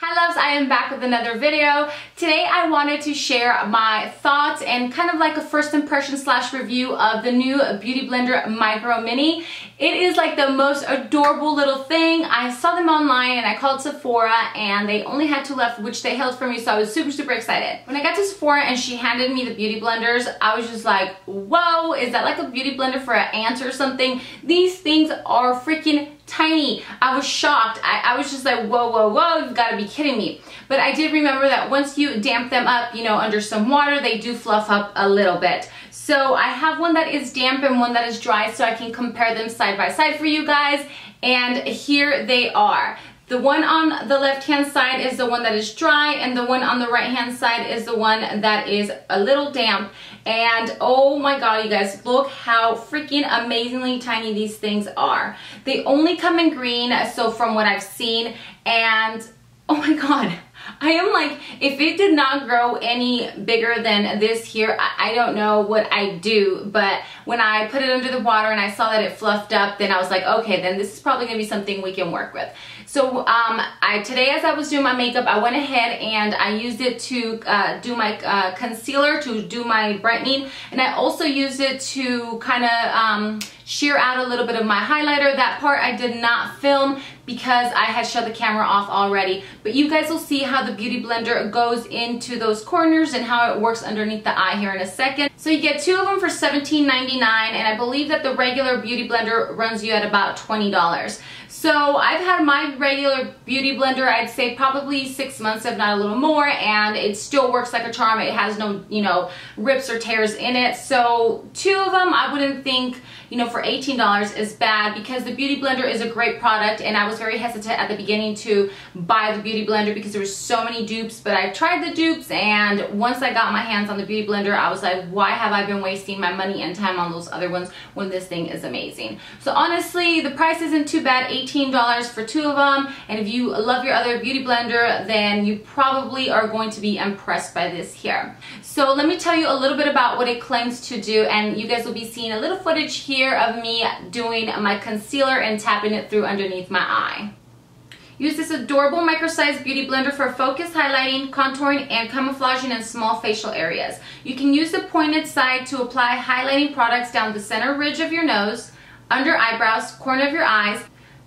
Hi loves, I am back with another video. Today I wanted to share my thoughts and kind of like a first impression slash review of the new Beauty Blender Mico Mini. It is like the most adorable little thing. I saw them online and I called Sephora and they only had two left, which they held for me, so I was super excited. When I got to Sephora and she handed me the beauty blenders, I was just like, whoa, is that like a beauty blender for an ant or something? These things are freaking tiny. I was shocked. I was just like, whoa, you've got to be kidding me. But I did remember that once you damp them up, you know, under some water, they do fluff up a little bit. So I have one that is damp and one that is dry so I can compare them side by side for you guys. And here they are. The one on the left hand side is the one that is dry and the one on the right hand side is the one that is a little damp. And oh my god, you guys, look how freaking amazingly tiny these things are. They only come in green, so from what I've seen, and oh my god, I am like, if it did not grow any bigger than this here, I don't know what I'd do. But when I put it under the water and I saw that it fluffed up, then I was like, okay, then this is probably gonna be something we can work with. So today as I was doing my makeup, I went ahead and I used it to do my concealer, to do my brightening, and I also used it to kind of sheer out a little bit of my highlighter. That part I did not film because I had shut the camera off already, but you guys will see how the Beauty Blender goes into those corners and how it works underneath the eye here in a second. So you get two of them for $17.99, and I believe that the regular Beauty Blender runs you at about $20. So I've had my regular Beauty Blender, I'd say probably 6 months, if not a little more, and it still works like a charm. It has no, you know, rips or tears in it. So two of them, I wouldn't think, you know, for $18 is bad, because the Beauty Blender is a great product, and I was very hesitant at the beginning to buy the Beauty Blender because there were so many dupes. But I tried the dupes, and once I got my hands on the Beauty Blender, I was like, why have I been wasting my money and time on those other ones when this thing is amazing? So honestly, the price isn't too bad, $18 for two of them. And if you love your other Beauty Blender, then you probably are going to be impressed by this here. So let me tell you a little bit about what it claims to do, and you guys will be seeing a little footage here of me doing my concealer and tapping it through underneath my eye. Use this adorable micro-sized beauty blender for focus highlighting, contouring, and camouflaging in small facial areas. You can use the pointed side to apply highlighting products down the center ridge of your nose, under eyebrows, corner of your eyes.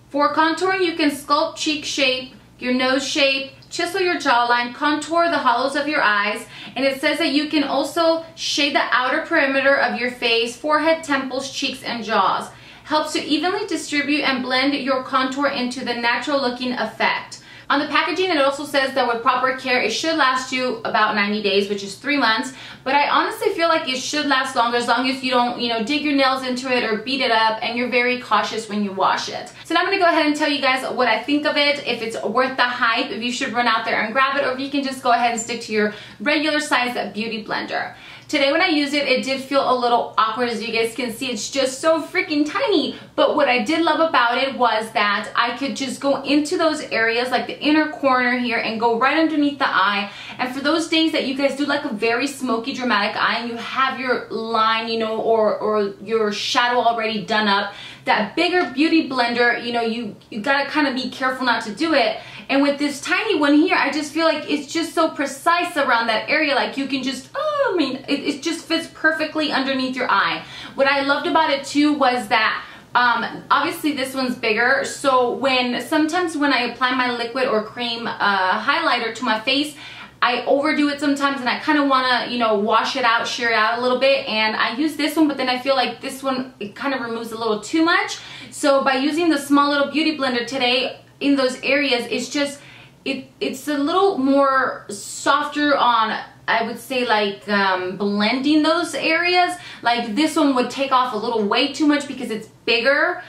For contouring, you can sculpt cheek shape, your nose shape, chisel your jawline, contour the hollows of your eyes, and it says that you can also shade the outer perimeter of your face, forehead, temples, cheeks, and jaws. Helps to evenly distribute and blend your contour into the natural looking effect. On the packaging, it also says that with proper care, it should last you about 90 days, which is 3 months. But I honestly feel like it should last longer, as long as you don't, you know, dig your nails into it or beat it up, and you're very cautious when you wash it. So now I'm going to go ahead and tell you guys what I think of it, if it's worth the hype, if you should run out there and grab it, or if you can just go ahead and stick to your regular size Beauty Blender. Today when I used it, it did feel a little awkward. As you guys can see, it's just so freaking tiny. But what I did love about it was that I could just go into those areas, like the inner corner here, and go right underneath the eye. And for those days that you guys do like a very smoky, dramatic eye, and you have your line, you know, or your shadow already done up, that bigger Beauty Blender, you know, you gotta kind of be careful not to do it. And with this tiny one here, I just feel like it's just so precise around that area. Like you can just, oh, I mean, it just fits perfectly underneath your eye. What I loved about it too was that obviously this one's bigger, so sometimes when I apply my liquid or cream highlighter to my face, I overdo it sometimes, and I kind of want to, you know, wash it out, sheer it out a little bit, and I use this one, but then I feel like this one, it kind of removes a little too much. So by using the small little Beauty Blender today in those areas, it's just, it's a little more softer on, I would say, like blending those areas. Like this one would take off a little way too much because it's bigger,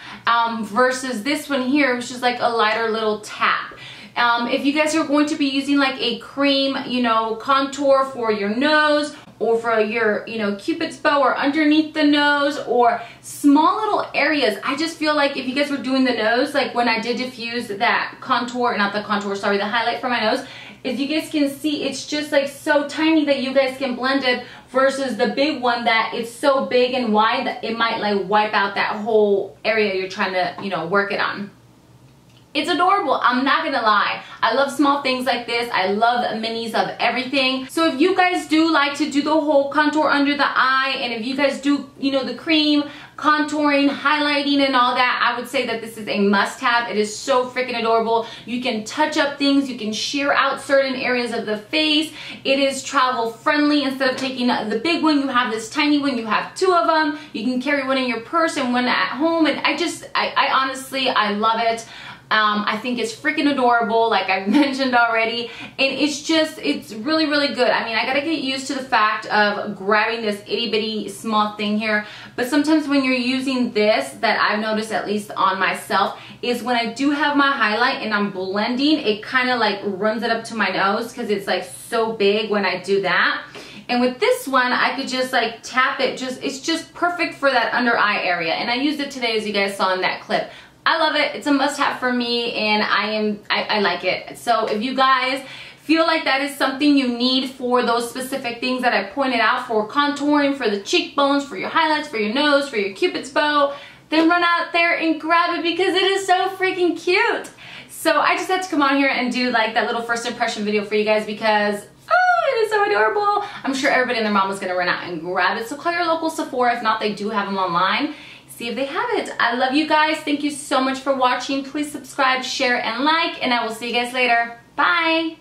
versus this one here, which is like a lighter little tap. If you guys are going to be using like a cream, you know, contour for your nose, or for your, you know, Cupid's bow, or underneath the nose, or small little areas, I just feel like if you guys were doing the nose, like when I did diffuse that contour, not the contour, sorry, the highlight for my nose, if you guys can see, it's just like so tiny that you guys can blend it, versus the big one that it's so big and wide that it might like wipe out that whole area you're trying to, you know, work it on. It's adorable, I'm not gonna lie. I love small things like this. I love minis of everything. So if you guys do like to do the whole contour under the eye, and if you guys do, you know, the cream, contouring, highlighting, and all that, I would say that this is a must-have. It is so freaking adorable. You can touch up things, you can sheer out certain areas of the face. It is travel friendly. Instead of taking the big one, you have this tiny one, you have two of them. You can carry one in your purse and one at home, and I honestly, I love it. I think it's freaking adorable, like I've mentioned already, and it's really, really good. I mean, I gotta get used to the fact of grabbing this itty bitty small thing here, but sometimes when you're using this, that I've noticed at least on myself, is when I do have my highlight and I'm blending, it kind of like runs it up to my nose because it's like so big when I do that. And with this one, I could just like tap it, it's just perfect for that under eye area, and I used it today as you guys saw in that clip. I love it. It's a must-have for me, and I like it. So if you guys feel like that is something you need for those specific things that I pointed out, for contouring, for the cheekbones, for your highlights, for your nose, for your cupid's bow, then run out there and grab it because it is so freaking cute. So I just had to come on here and do like that little first impression video for you guys because it is so adorable. I'm sure everybody and their mom is going to run out and grab it. So call your local Sephora. If not, they do have them online. See if they have it. I love you guys. Thank you so much for watching. Please subscribe, share, and like, and I will see you guys later. Bye.